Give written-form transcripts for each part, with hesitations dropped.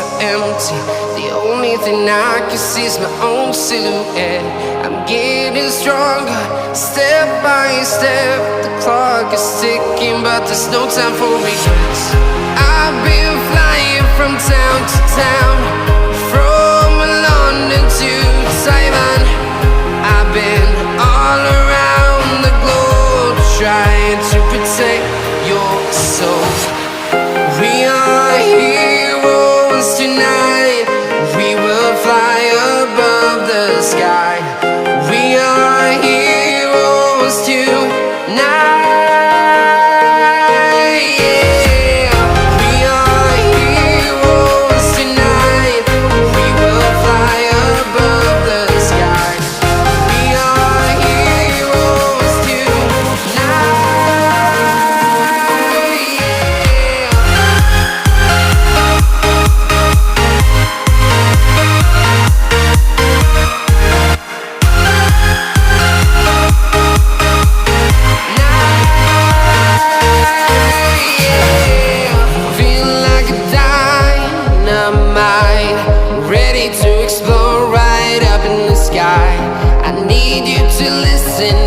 are empty. The only thing I can see is my own silhouette. I'm getting stronger, step by step. The clock is ticking, but there's no time for regrets. I've been flying from town to town, from London to Taiwan. I've been all around the globe, trying to protect your soul. We are heroes tonight. We will fly above the sky. We are heroes tonight. Yeah. We are heroes tonight. We will fly above the sky. We are heroes tonight.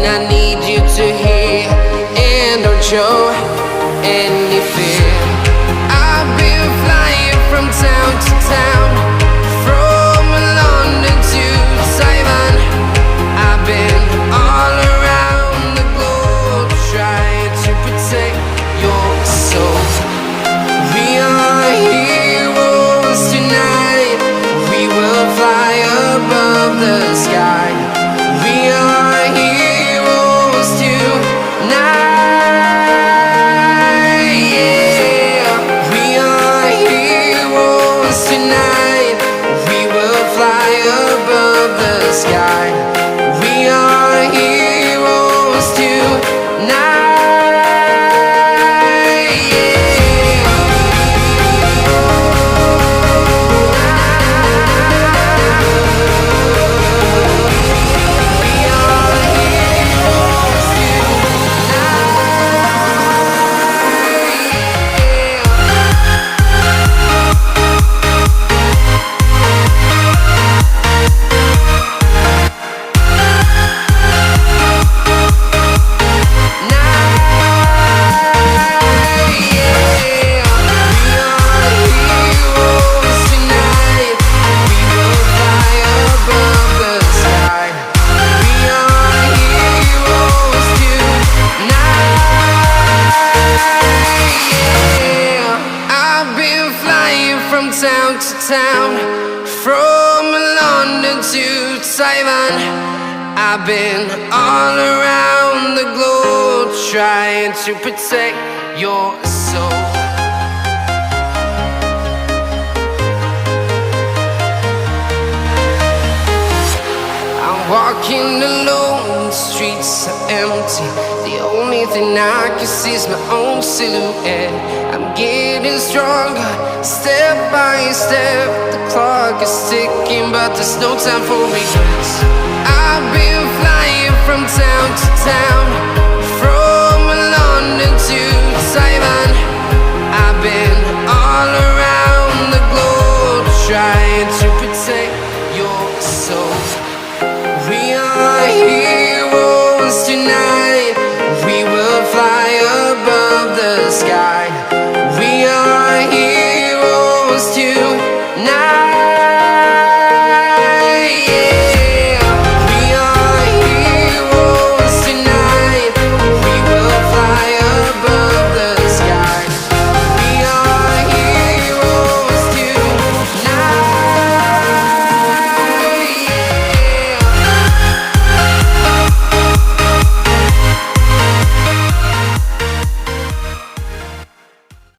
I need you to hear, and don't show any fear. I've been flying from town to town, from London to Taiwan. I've been all around the globe, trying to protect your soul. We are heroes tonight. We will fly above the sky. We are heroes tonight. Yeah. We are heroes tonight. We will fly above the sky. We are heroes tonight. From town to town, from London to Taiwan. I've been all around the globe, trying to protect your soul. I'm walking alone, the streets are empty. The only thing I can see is my own silhouette. I'm getting stronger, step by step. The clock is ticking, but there's no time for regrets. I've been flying from town to town, from London to Taiwan.